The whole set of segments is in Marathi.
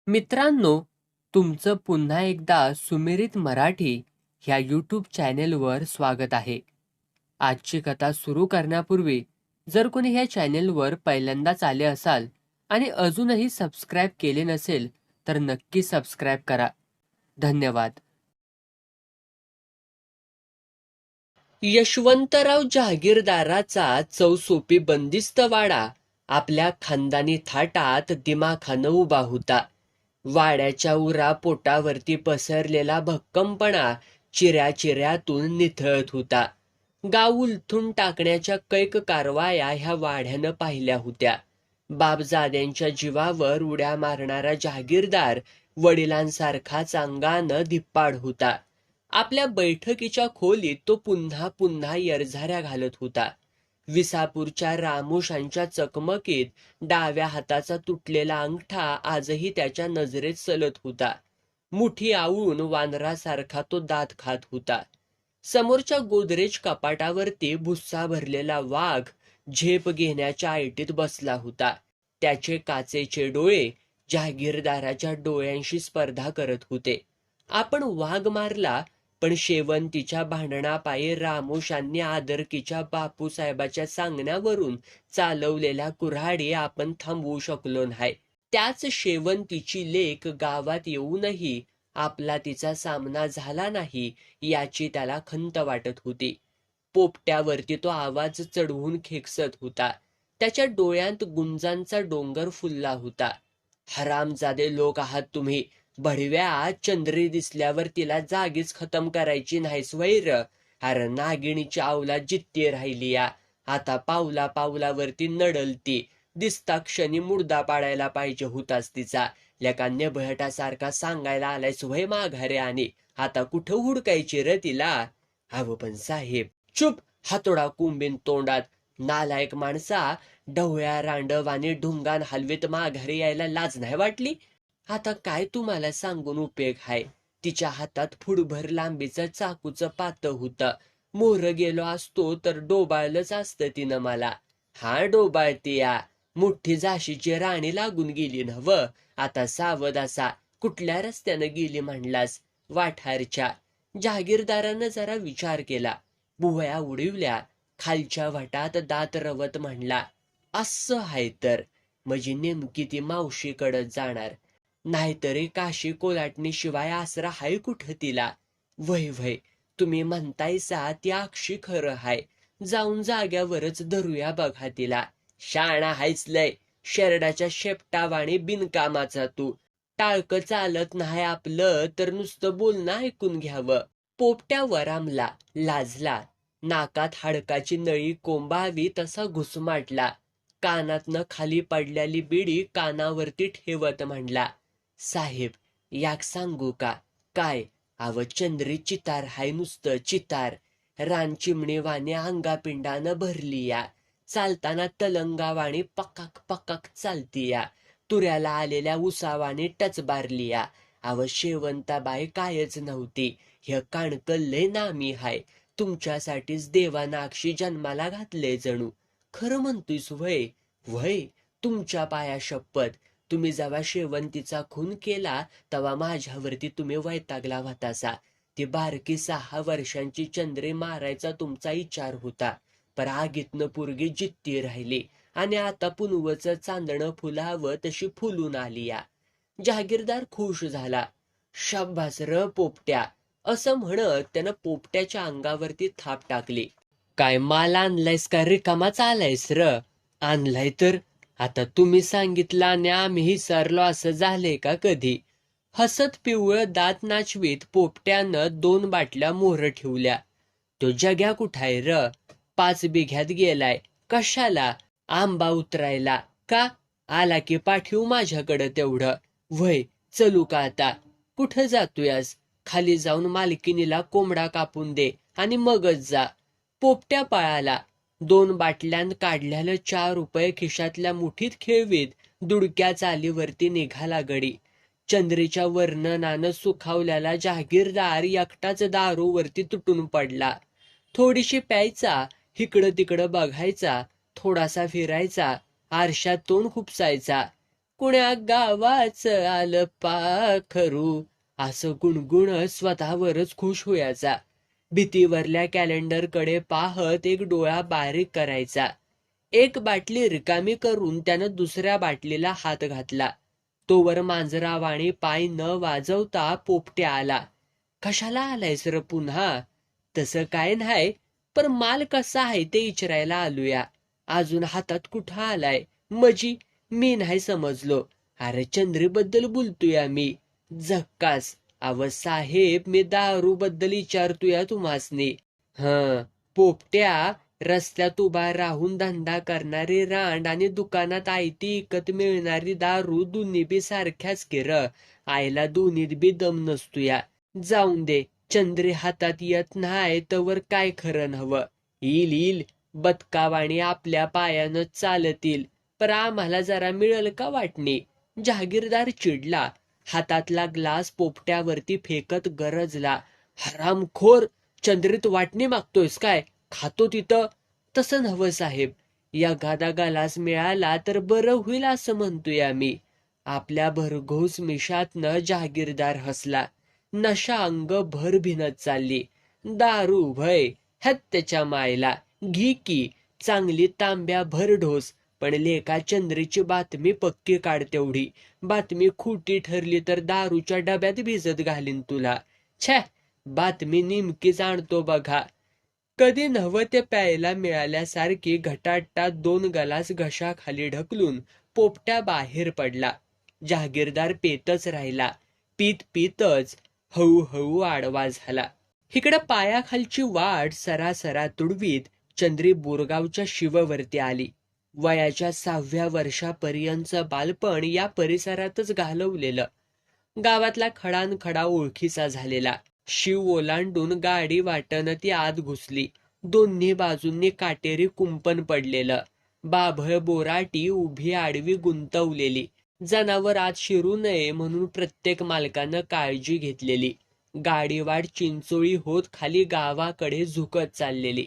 मित्रांनो, तुमचं पुन्हा एकदा सुमिरित मराठी ह्या यूट्यूब चॅनेलवर स्वागत आहे. आजची कथा सुरू करण्यापूर्वी जर कोणी ह्या चॅनेलवर पहिल्यांदाच आले असाल आणि अजूनही सबस्क्राईब केले नसेल तर नक्की सबस्क्राईब करा. धन्यवाद. यशवंतराव जहागीरदाराचा चौसोपी बंदिस्त वाडा आपल्या खानदानी थाटात दिमाखानं उभा होता. वाड्याच्या उरा पोटावरती पसरलेला भक्कमपणा चिऱ्या चिऱ्यातून निथळत होता. गाव उलथून टाकण्याच्या कैक कारवाया ह्या वाड्यानं पाहिल्या होत्या. बापजाद्यांच्या जीवावर उड्या मारणारा जहागीरदार वडिलांसारखाच अंगानं धिप्पाड होता. आपल्या बैठकीच्या खोलीत तो पुन्हा पुन्हा यरझाऱ्या घालत होता. विसापूरच्या रामोशांच्या चकमकीत डाव्या हाताचा तुटलेला अंगठा आजही त्याच्या नजरेत सलत होता. मुठी आवळून वानरासारखा तो दात खात होता. समोरच्या गोदरेज कपाटावरती भुस्सा भरलेला वाघ झेप घेण्याच्या ऐटीत बसला होता. त्याचे काचेचे डोळे जहागीरदाराच्या डोळ्यांशी स्पर्धा करत होते. आपण वाघ मारला, पण शेवंतीच्या भांडणापायी रामोशांनी आदरकीच्या बापूसाहेबाच्या सांगण्यावरून चालवलेल्या कुऱ्हाडी आपण थांबवू शकलो नाही. त्याच शेवंतीची लेक गावात येऊनही आपला तिचा सामना झाला नाही याची त्याला खंत वाटत होती. पोपट्यावरती तो आवाज चढवून खेकसत होता. त्याच्या डोळ्यात गुंजांचा डोंगर फुलला होता. हरामजादे लोक आहात तुम्ही. भडव्या चंद्री दिसल्यावर तिला जागीच खतम करायची नाहीस वैर. अरे नागिणीची अवलाद जित्ती राहिली या. आता पावला पावलावरती नडलती. दिसता क्षणी मुर्दा पाडायला पाहिजे होतास तिचा. लेका नेबळटासारखा सांगायला आलायस वय माघारे आणि आता कुठं हुडकायची र तिला. हवं पण साहेब. चुप. हातोडा कुंबीन तोंडात. नालायक माणसा. ढवळ्या रांडवाने ढुंगान हलवीत माघारी यायला लाज नाही वाटली. आता काय तुम्हाला सांगून उपयोग हाय. तिच्या हातात फुटभर लांबीचं चाकूचं पातं होतं. मोहर गेलो असतो तर डोबाळलंच असतं तिनं मला. हा डोबाळती या. मोठी झाशीची राणी लागून गेली नव. आता सावध असा. कुठल्या रस्त्यानं गेली म्हणलास. वाठारच्या. जहागीरदारानं जरा विचार केला. बुवया उडीवल्या. खालच्या वटात दात रवत म्हणला, असं हाय तर म्हणजे नेमकी ती मावशीकडं जाणार. नाहीतरी काशी कोलाटणी शिवाय आसरा हाय कुठं तिला. वय वय, तुम्ही म्हणतायसा ती अक्षी खरं हाय. जाऊन जाग्यावरच धरूया बघा तिला. शाणा हायच लय. शेरडाच्या शेपटावाणी बिनकामाचा तू. टाळकं चालत नाही आपलं तर नुसतं बोलणं ऐकून घ्यावं. पोपट्या वरामला, लाजला. नाकात हाडकाची नळी कोंबावी तसा घुसमाटला. कानातनं खाली पडलेली बिडी कानावरती ठेवत म्हणला, साहेब याक सांगू का. काय. अव चंद्री चितार हाय नुसतं चितार. रान चिमणीवाने अंगापिंडानं भरली या. चालताना तलंगावाणी पकाक पकाक चालती या. तुऱ्याला आलेल्या उसावाने टचबारली या. अव शेवंताबाई कायच नव्हती. हे काणकं लय नामी हाय. तुमच्यासाठीच देवानाक्षी जन्माला घातले जणू. खरं म्हणतोयस वय. वय, तुमच्या पाया शपथ. तुम्ही जेव्हा शेवंतीचा खून केला तेव्हा माझ्यावरती तुम्ही वैतागला होतासा. ती बारकी 6 वर्षांची चंद्री मारायचा तुमचा विचार होता. पर आगीतनं पोरगी जित्ती राहिली आणि आता पुनवचं चांदणं फुलावं तशी फुलून आली या. जहागीरदार खुश झाला. शाब्बास र पोपट्या, असं म्हणत त्यानं पोपट्याच्या अंगावरती थाप टाकली. काय माल आणलायस का रिकामाच आलायस र. आणलाय तर. आता तुम्ही सांगितलं आणि आम्ही सरलो असं झाले का कधी. हसत पिवळ दात नाचवीत पोपट्यानं 2 बाटल्या मोहर ठेवल्या. तो जग्या कुठाय र. 5 बिघ्यात गेलाय. कशाला. आंबा उतरायला. का. आला की पाठीव माझ्याकडं तेवढं. वय, चलू का आता. कुठं जातोयास. खाली जाऊन मालकिनीला कोंबडा कापून दे आणि मगच जा. पोपट्या पळाला. 2 बाटल्यान काढल्याला 4 रुपये खिशातल्या मुठीत खेळवीत दुडक्या चालीवरती निघाला गडी. चंद्रीच्या वर्णनानं सुखावल्याला जहागीरदार एकटाच दारूवरती तुटून पडला. थोडीशी प्यायचा, इकडं तिकडं बघायचा, थोडासा फिरायचा, आरशात तोंड खुपसायचा. कुण्या गावाचं आलं पाखरू, असं गुणगुण स्वतःवरच खुश होयाचा. भीतीवरल्या कॅलेंडरकडे पाहत एक डोळा बारीक करायचा. एक बाटली रिकामी करून त्यानं दुसऱ्या बाटलीला हात घातला. तोवर मांजरावाणी पाय न वाजवता पोपट्या आला. कशाला आलायस र पुन्हा? तसं काय नाही, पण माल कसा आहे ते विचारायला आलोया. अजून हातात कुठं आलाय? मजी मी नाही समजलो. अरे चंद्रीबद्दल बोलतोय मी. झक्कास. अव साहेब, मी दारू बद्दल विचारतोय तुम्हासनी. पोपट्या, रस्त्यात उभा राहून धंदा करणारी रांड आणि दुकानात आयती इकत मिळणारी दारू दोन्ही बी सारख्याच की र. आईला दोन्हीत बी दम नसतोया. जाऊन दे, चंद्री हातात येत नाही तवर काय खरं नव्हं. येईल बदकावाणी आपल्या पायानं चालतील, पर आम्हाला जरा मिळेल का वाटणी? जहागीरदार चिडला. हातातला ग्लास पोपट्यावरती फेकत गरजला. हरामखोर, चंद्रीत वाटणी मागतोयस काय? खातो तिथं. तसं नव्हं साहेब, एखादा ग्लास मिळाला तर बरं होईल असं म्हणतोय आम्ही. आपल्या भरघोस मिशातनं जहागीरदार हसला. नशा अंग भर भिनत चालली. दारू भय, हत्याच्या मायला. घी की चांगली तांब्या भर ढोस, पण लेका चंद्रीची बातमी पक्की काढ तेवढी. बातमी खोटी ठरली तर दारूच्या डब्यात भिजत घालीन तुला. छे, बातमी नेमकीच आणतो बघा. कधी नव्ह ते प्यायला मिळाल्यासारखी घटाटात 2 गलास घशाखाली ढकलून पोपट्या बाहेर पडला. जहागीरदार पेतच राहिला. पीत पीतच हळूहळू आडवा झाला. इकडं पायाखालची वाट सरासरा तुडवीत चंद्री बोरगावच्या शिववरती आली. वयाच्या 6व्या वर्षापर्यंतचं बालपण या परिसरातच घालवलेलं. गावातला खडानखडा ओळखीचा झालेला. शिव ओलांडून गाडी वाटन ती आत घुसली. दोन्ही बाजूंनी काटेरी कुंपण पडलेलं. बाभळ बोराटी उभी आडवी गुंतवलेली. जनावर आत शिरू नये म्हणून प्रत्येक मालकानं काळजी घेतलेली. गाडीवाट चिंचोळी होत खाली गावाकडे झुकत चाललेली.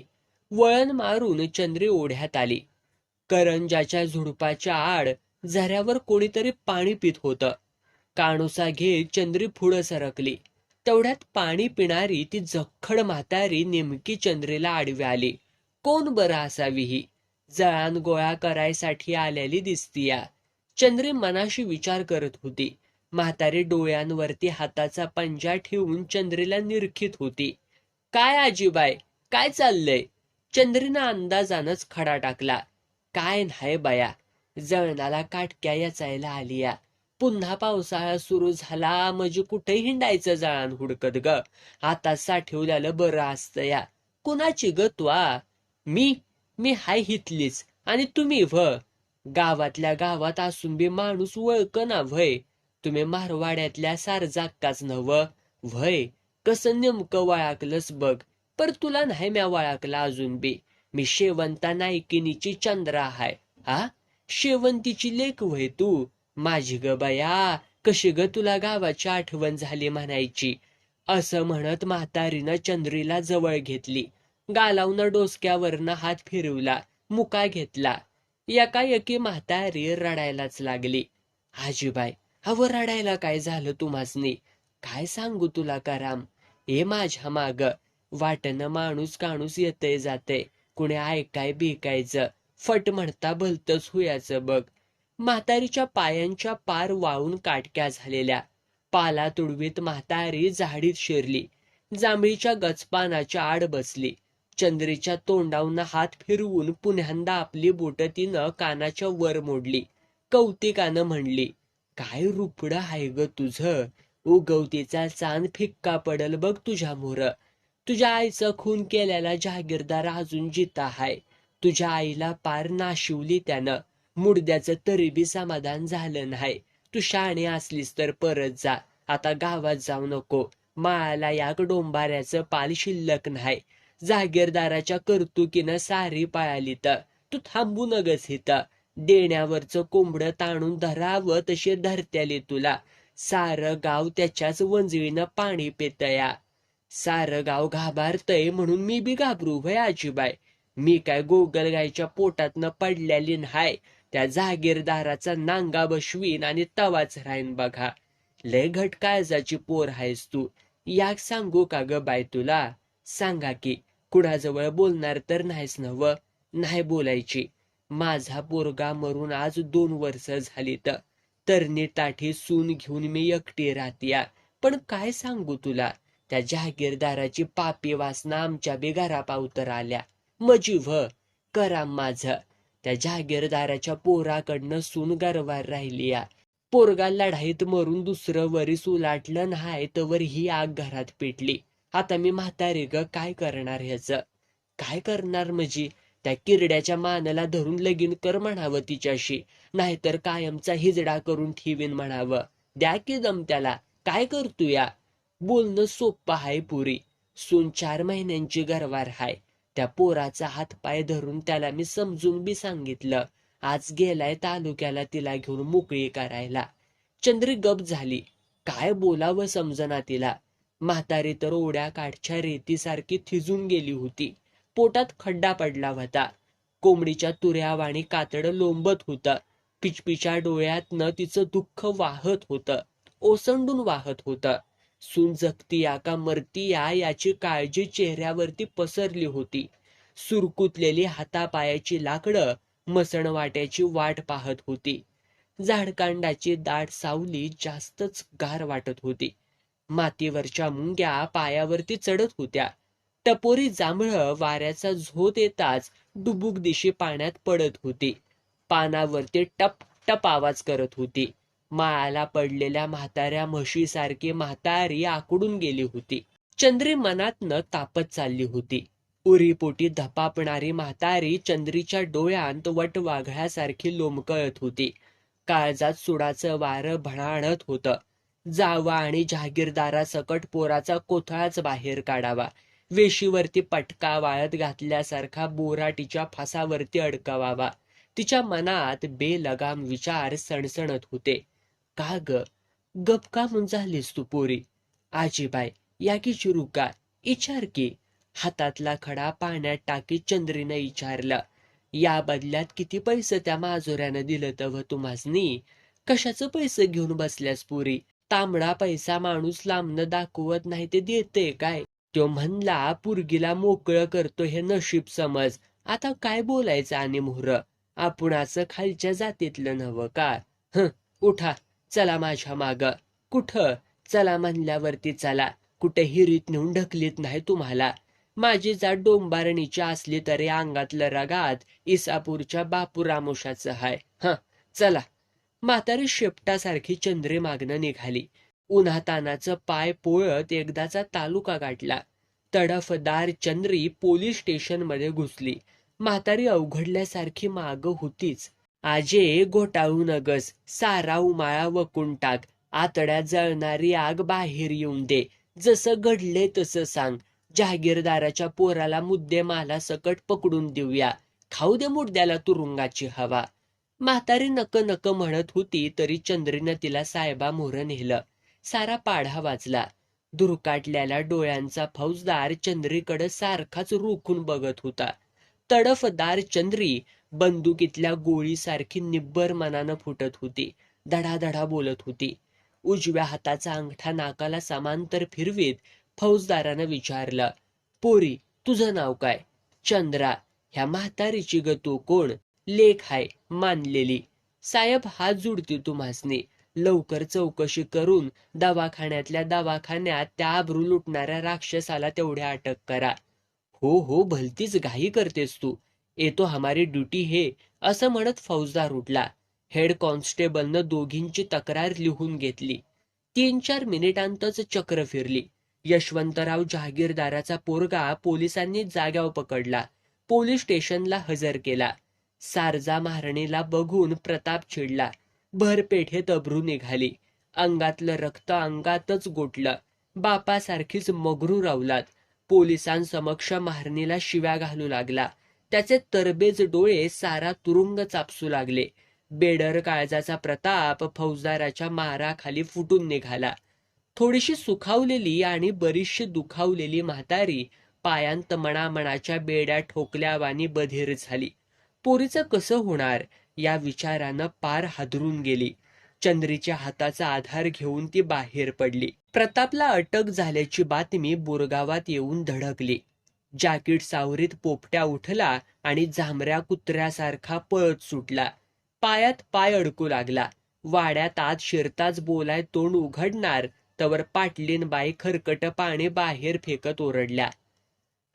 वळण मारून चंद्री ओढ्यात आली. करंजाच्या झुडपाच्या आड झऱ्यावर कोणीतरी पाणी पित होतं. काणूसा घेत चंद्री पुढं सरकली. तेवढ्यात पाणी पिणारी ती जखड म्हातारी नेमकी चंद्रीला आडवी आली. कोण बरं असावी ही? जळान गोळा करायसाठी आलेली दिसतीया. चंद्री मनाशी विचार करत होती. म्हातारी डोळ्यांवरती हाताचा पंजा ठेवून चंद्रीला निरखीत होती. काय आजीबाई, काय चाललंय? चंद्रीनं अंदाजानच खडा टाकला. काय नाही बया, जळणाला काटक्या याचायला आलीया. पुन्हा पावसाळा सुरू झाला म्हणजे कुठे हिंडायचं जळान हुडकत ग. आता साठवल्याला बरं असतं या. कुणाची ग त्वा? मी हाय हितलीच. आणि तुम्ही गावातल्या गावात असून बी माणूस वळक ना व्हय. तुम्ही मारवाड्यातल्या सारजाक्काच नव्ह व्हय. कसं नेमकं वळाकलंस बघ. पर तुला नाही म्या वळाकला अजून बी. मी शेवंता नायकिनीची चंद्रा हाय. हा, शेवंतीची लेक व्हय तू? माझी ग बया, कशी ग तुला गावाची आठवण झाली म्हणायची. असं म्हणत म्हातारीनं चंद्रीला जवळ घेतली. गालावनं डोसक्यावरनं हात फिरवला. मुका घेतला. एकाएकी म्हातारी रडायलाच लागली. आजीबाई, अव रडायला काय झालं तुम्हासनी? काय सांगू तुला कराम? ए माझ्या माग वाटणं माणूस काणूस येतय जाते. कुणी ऐकाय बिकायचं, फट म्हणता भलतच हुयाचं बघ. म्हातारीच्या पायांच्या पार वाळून काटक्या झालेल्या. पाला तुडवीत म्हातारी झाडीत शिरली. जांभळीच्या गचपानाच्या आड बसली. चंद्रीच्या तोंडावनं हात फिरवून पुन्ह्यांदा आपली बोटं तिनं कानाच्या वर मोडली. कौतिकानं म्हणली, काय रुपडं हाय ग तुझं. उगवतीचा चांद फिक्का पडल बघ तुझ्या मोर. तुझ्या आईचा खून केलेला जहागीरदार अजून जिता हाय. तुझ्या आईला पार नाशिवली त्यानं. मुडद्याचं तरी बी समाधान झालं नाही. तू शाणी असलीस तर परत जा. आता गावात जाऊ नको. माळाला याक डोंबाऱ्याचं पाल शिल्लक नाही. जहागीरदाराच्या कर्तुकीनं सारी पळाली तर तू थांबू नगस इथं. देण्यावरचं कोंबडं ताणून धरावं तशी धरत्याली तुला. सारं गाव त्याच्याच वंजळीनं पाणी पेतया. सारं गाव घाबरतय म्हणून मी बी घाबरू व्हय आजीबाई? मी काय गोगलगायच्या पोटातनं पडल्याली नाय. त्या जागीरदाराचा नांगा बशवीन आणि तवाच राहीन बघा. लय घटकाळजाची पोर आहेस तू. याक सांगू का ग बाय तुला? सांगा की. कुणाजवळ बोलणार तर नाहीस नव? नाही बोलायची. माझा पोरगा मरून आज 2 वर्ष झाली तरणी ताठी सून घेऊन मी एकटी राहतीया. पण काय सांगू तुला, त्या जहागीरदाराची पापी वासना आमच्या बी घरापावतर आल्या. मजी व्ह कराम माझ. त्या जहागीरदाराच्या पोराकडनं सून गरवार राहिलीया. पोरगा लढाईत मरून दुसरं वरीस उलाटलं नाही तवर ही आग घरात पेटली. आता मी म्हातारी ग, काय करणार ह्याच? काय करणार मजी? त्या किरड्याच्या मानाला धरून लगीन कर म्हणावं तिच्याशी, नाहीतर कायमचा हिजडा करून ठेवीन म्हणावं. द्या की दम त्याला. काय करतूया? बोलणं सोप्पं हाय पुरी. सून 4 महिन्यांची गरवार हाय. त्या पोराचा हातपाय धरून त्याला मी समजून बी सांगितलं. आज गेलाय तालुक्याला तिला घेऊन मोकळी करायला. चंद्री गप झाली. काय बोलावं समजना तिला. म्हातारी तर ओढ्या काठच्या रेतीसारखी थिजून गेली होती. पोटात खड्डा पडला होता. कोंबडीच्या तुऱ्यावाणी कातडं लोंबत होतं. पिचपिच्या डोळ्यातनं तिचं दुःख वाहत होतं, ओसंडून वाहत होतं. सून जगतीया का मरतीया याची काळजी चेहऱ्यावरती पसरली होती. सुरकुतलेली हातापायाची लाकडं मसणवाट्याची वाट पाहत होती. झाडकांडाची दाट सावली जास्तच गार वाटत होती. मातीवरच्या मुंग्या पायावरती चढत होत्या. टपोरी जांभळं वाऱ्याचा झोत येताच डुबुक दिशी पाण्यात पडत होती. पानावरती टप टप आवाज करत होती. माळाला पडलेल्या म्हाताऱ्या म्हशीसारखी म्हातारी आकडून गेली होती. चंद्री मनातनं तापत चालली होती. उरीपोटी धपापणारी म्हातारी चंद्रीच्या डोळ्यांत वटवाघळासारखी लोंबकळत होती. काळजात सुडाचं वारं भणाणत होतं. जावा आणि जहागीरदारासकट पोराचा कोथळाच बाहेर काढावा. वेशीवरती पटका वाळत घातल्यासारखा बोराटीच्या फासावरती अडकवावा. तिच्या मनात बेलगाम विचार सणसणत होते. का ग गप का म्हणून झालीस तू पोरी? आजीबाई या की चिरू का? इचार की. हातातला खडा पाण्यात टाकीत चंद्रीनं विचारलं. या बदल्यात किती पैसे त्या माजुऱ्यानं दिलं तव तुम्हासनी? कशाचं पैसे घेऊन बसल्यास पुरी? तांबडा पैसा माणूस लांबनं दाखवत नाही ते देते काय? तो म्हणला पुरगीला मोकळं करतो हे नशीब समज. आता काय बोलायचं आणि मोहर? आपणाचं खालच्या जातीतलं नव्ह का? उठा चला माझ्या माग. कुठं? चला म्हणल्यावरती चला. कुठे हिरीत नेऊन ढकलीत नाही तुम्हाला. माझी जात डोंबारणीची असली तरी अंगातलं रगात इसापूरच्या बापूरामोशाचं हाय. चला. म्हातारी शेपटासारखी चंद्री मागणं निघाली. उन्हातानाचं पाय पोळत एकदाचा तालुका गाठला. तडफदार चंद्री पोलीस स्टेशन मध्ये घुसली. म्हातारी अवघडल्यासारखी माग होतीच. आजे घोटाळू नगस, सारा उमाळा वकून टाक. आतड्यात जळणारी आग बाहेर येऊन दे. जसं घडले तसं सांग. जहागीरदाराच्या पोराला मुद्देमाला सकट पकडून देऊया. खाऊ दे मुद्द्याला तुरुंगाची हवा. म्हातारी नक नक म्हणत होती तरी चंद्रीनं तिला साहेबा मोहर नेलं. सारा पाढा वाजला. दुरकाटलेल्या डोळ्यांचा फौजदार चंद्रीकडे सारखाच रोखून बघत होता. तडफदार चंद्री बंदुकीतल्या गोळीसारखी निब्बर मनानं फुटत होती. धडाधडा बोलत होती. उजव्या हाताचा अंगठा नाकाला समांतर फिरवीत फौजदारानं विचारलं. पोरी तुझं नाव काय? चंद्रा. ह्या म्हातारीची ग तू कोण? लेख हाय मानलेली. साहेब हात जुडती तुम्हासनी. लवकर चौकशी करून दवाखान्यातल्या दवाखान्यात त्या आबरू लुटणाऱ्या राक्षसाला तेवढ्या अटक करा. हो भलतीच घाई करतेस तू. येतो हमारी ड्युटी हे, असं म्हणत फौजदार उठला. हेड कॉन्स्टेबलनं दोघींची तक्रार लिहून घेतली. 3-4 मिनिटांतच चक्र फिरली. यशवंतराव जहागीरदाराचा पोरगा पोलिसांनी जाग्यावर पकडला. पोलीस स्टेशनला हजर केला. सारजा महारणीला बघून प्रताप चिडला. भरपेठेत अब्रू निघाली. अंगातलं रक्त अंगातच गोठलं. बापासारखीच मगरू रावलात. पोलिसांसमक्ष महारणीला शिव्या घालू लागला. त्याचे तरबेज डोळे सारा तुरुंग चापसू लागले. बेडर काळजाचा प्रताप फौजदाराच्या माराखाली फुटून निघाला. थोडीशी सुखावलेली आणि बरीचशी दुखावलेली म्हातारी पायांत मणामणाच्या बेड्या ठोकल्यावानी बधीर झाली. पोरीचं कसं होणार? या विचारानं पार हादरून गेली. चंद्रीच्या हाताचा आधार घेऊन ती बाहेर पडली. प्रतापला अटक झाल्याची बातमी बोरगावात येऊन धडकली. जाकीट सावरीत पोपट्या उठला आणि झांबऱ्या कुत्र्यासारखा पळत सुटला. पायात पाय अडकू लागला. वाड्यात आत शिरताच बोलाय तोंड उघडणार तवर पाटलीनबाई खरकट पाणी बाहेर फेकत ओरडल्या,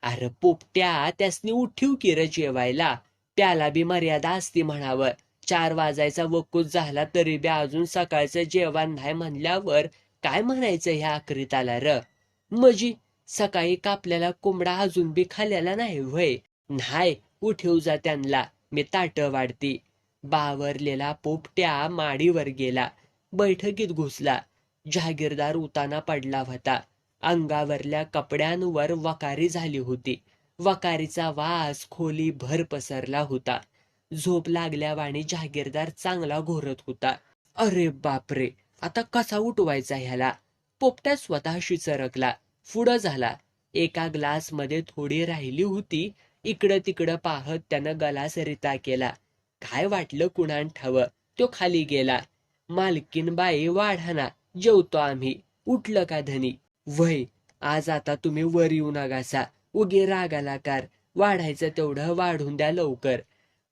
अरे पोपट्या, त्यासनी उठीव की र जेवायला. त्याला बी मर्यादा असती म्हणावं. 4 वाजायचा वकूच झाला तरी बी अजून सकाळचं जेवण नाही म्हणल्यावर काय म्हणायचं ह्या आखरीत आला र. मजी सकाळी कापल्याला कोंबडा अजून बी खाल्ल्याला नाही व्हय. नाही, उठीव जा त्यांना, मी ताट वाढती. बावरलेला पोपट्या माडीवर गेला. बैठकीत घुसला. जहागीरदार उताना पडला होता. अंगावरल्या कपड्यांवर वकारी झाली होती. वकारीचा वास खोली भर पसरला होता. झोप लागल्यावाणी जहागीरदार चांगला घोरत होता. अरे बापरे, आता कसा उठवायचा ह्याला. पोपट्या स्वतःशी चरकला. पुढं झाला. एका ग्लासमध्ये थोडी राहिली होती. इकडं तिकडं पाहत त्यानं गलास रिता केला. काय वाटलं कुणान ठाव, तो खाली गेला. मालकीनबाई, वाढाना, जेवतो आम्ही. उठलं का धनी? वय, आज आता तुम्ही वर येऊ नगासा. उगे रागाला कार. वाढायचं तेवढं वाढून द्या लवकर.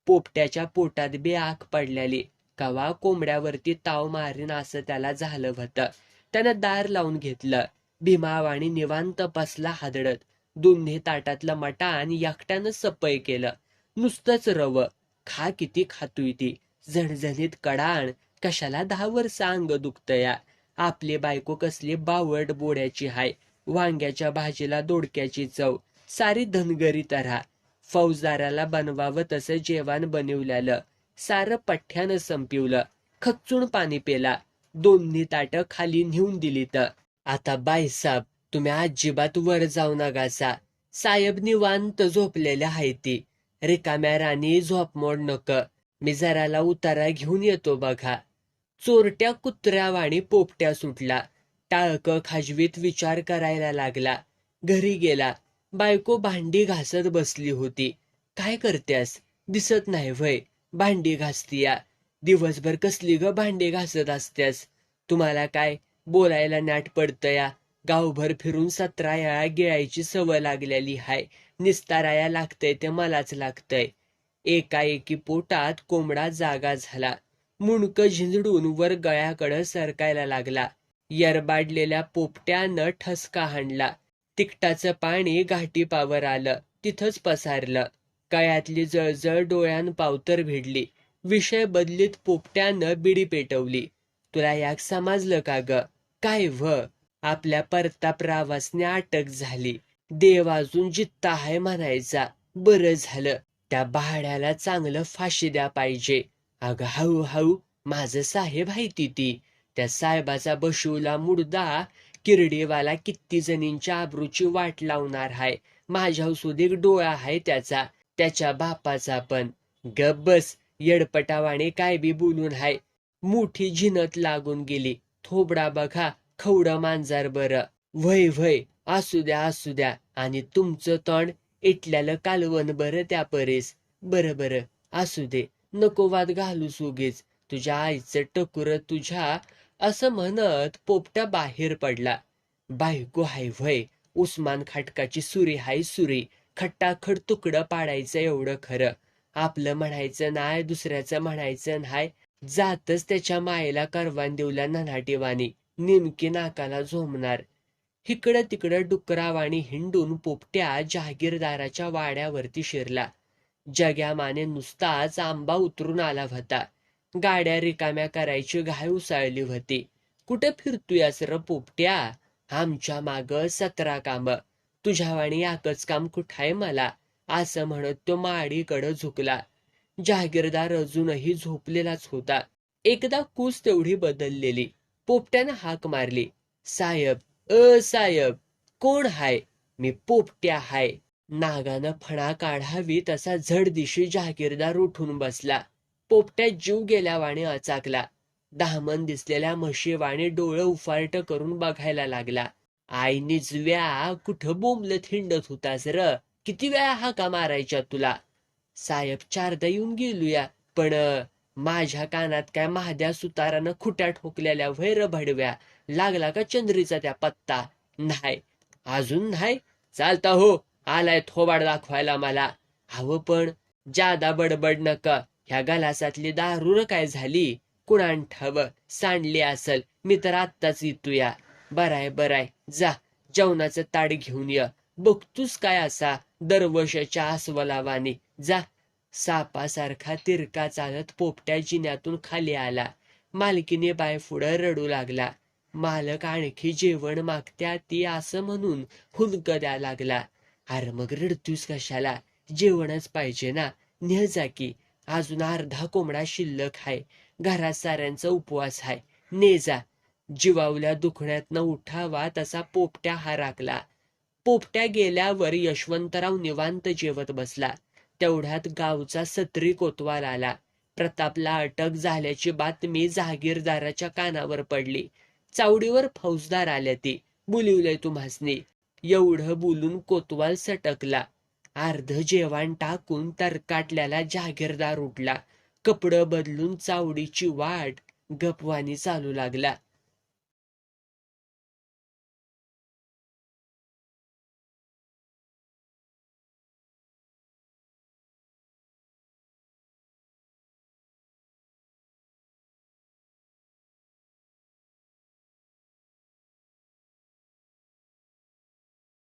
पोपट्याच्या पोटात बी आग पडलेली. कवा कोंबड्यावरती ताव मारीन असं त्याला झालं होतं. त्यानं दार लावून घेतलं. भीमावाणी निवांत बसला हादडत. दोन्ही ताटातलं मटाण एकट्यानं सपय केलं. नुसतंच रव. खा किती खातोय ती. झणझणीत कडाण. कशाला 10 वर्ष अंग दुखतया. आपली बायको कसली बावड बोड्याची हाय. वांग्याच्या भाजीला दोडक्याची चव. सारी धनगरी तऱ्हा. फौजदाराला बनवावं तसं जेवण बनवल्यालं. सारं पठ्ठ्यानं संपवलं. खच्चून पाणी पेला. दोन्ही ताटं खाली नेऊन दिलीत. आता बाईसाब, तुम्ही अजिबात वर जाऊ नकासा. साहेब निवांत झोपलेल्या हायती. रिकाम्या राणी झोपमोड नक. मी जराला उतारा घेऊन येतो बघा. चोरट्या कुत्र्यावाणी पोपट्या सुटला. टाळकं खाजवीत विचार करायला लागला. घरी गेला. बायको भांडी घासत बसली होती. काय करत्यास? दिसत नाही व्हय? भांडी घासतीया. दिवसभर कसली ग भांडी घासत असत्यास? तुम्हाला काय बोलायला नाट पडतया? गावभर फिरून 17 वेळा गिळायची सवय लागलेली हाय. निस्ताराया लागतंय ते मलाच लागतंय. एकाएकी पोटात कोंबडा जागा झाला. मुंडक झिंजडून वर गळ्याकडं सरकायला लागला. यरबाडलेल्या पोपट्यानं ठसका हाणला. तिकटाचं पाणी घाटीपावर आलं. तिथंच पसारलं. गळ्यातली जळजळ डोळ्यांपावतर भिडली. विषय बदलीत पोपट्यानं बिडी पेटवली. तुला याक समजलं का ग? काय व्ह? आपल्या परतापरावासने अटक झाली. देव अजून जित्ता हाय म्हणायचा. बरं झालं. त्या भाड्याला चांगलं फाशी द्या पाहिजे. अगं हळूहळू, माझं साहेब आहे ती. त्या साहेबाचा बशूला मुर्दा किरडीवाला किती जणींच्या आबरूची वाट लावणार हाय. माझ्या सुधीक डोळा हाय त्याचा, त्याच्या बापाचा पण. गप बस, येडपटावाने काय बी बोलून हाय. मोठी झिनत लागून गेली. थोबडा बघा, खवडं मांजार बरं. व्हय व्हय, असू द्या असू द्या. आणि तुमचं तोंड इटल्यालं कालवण बरं त्या परीस. बरं बरं, असू दे. नको वाद घालूस उगीच. तुझ्या आईचं टकुर तुझ्या. असं म्हणत पोपट्या बाहेर पडला. बायको हाय व्हय? उस्मान खाटकाची सुरी हाय सुरी. खट्टाखट तुकडं पाडायचं एवढं खरं. आपलं म्हणायचं नाय, दुसऱ्याचं म्हणायचं नाय. जातच त्याच्या मायेला करवान देऊला नन्हाटीवाणी. नेमकी नाकाला झोमणार. इकडं तिकडं डुकरावाणी हिंडून पोपट्या जहागीरदाराच्या वाड्यावरती शिरला. जग्यामाने नुसताच आंबा उतरून आला होता. गाड्या रिकाम्या करायची घाय उसळली होती. कुठे फिरतोयास र पोपट्या? आमच्या माग 17 काम. तुझ्यावाणी एकच काम कुठाय मला? असं म्हणत तो माडीकडं झुकला. जहागीरदार अजूनही झोपलेलाच होता. एकदा कूस तेवढी बदललेली. पोपट्यानं हाक मारली. साहेब, साहेब. कोण हाय? मी पोपट्या हाय. नागानं फणा काढावी तसा झडदिशी जहागीरदार उठून बसला. पोपट्या जीव गेल्यावाने अचाकला. दामन दिसलेल्या म्हशीवाने डोळं उफारट करून बघायला लागला. आई निजव्या, कुठं बोंबलत हिंडत होतास र? किती वेळा हाका मारायच्या तुला? साहेब, 4दा येऊन गेलूया, पण माझ्या कानात काय महाद्या सुतारानं खुट्या ठोकलेल्या वैर भडव्या, लागला का चंद्रीचा त्या पत्ता? नाही, अजून नाही. चालता हो, आलाय थोबाड दाखवायला मला. हवं पण जादा बडबड नका. ह्या गलासातली दारू काय झाली? कुणान ठाव, सांडली असल. मी तर आत्ताच येतोया. बराय बराय, जा जेवणाचं ताट घेऊन ये. बघतोस काय असा दरवर्षाच्या अस्वलावाने? जा. सापासारखा तिरका चालत पोपट्या जिन्यातून खाली आला. मालकीने बाय पुढं रडू लागला. मालक आणखी जेवण मागत्या ती असं म्हणून हुंदक द्या लागला. अरे मग रडतूस कशाला? जेवणच पाहिजे ना, ने जा की. अजून अर्धा कोंबडा शिल्लक हाय. घरात साऱ्यांचा उपवास हाय, ने जा. जीवावल्या दुखण्यातनं उठावा तसा पोपट्या हाराकला. पोपट्या गेल्यावर यशवंतराव निवांत जेवत बसला. तेवढ्यात गावचा सत्री कोतवाल आला. प्रतापला अटक झाल्याची बातमी जहागीरदाराच्या कानावर पडली. चावडीवर फौजदार आल्या ती, बोलिवलंय तुम्हासनी. एवढं बोलून कोतवाल सटकला. अर्ध जेवण टाकून तरकाटल्याला जहागीरदार उठला. कपडं बदलून चावडीची वाट गपवानी चालू लागला.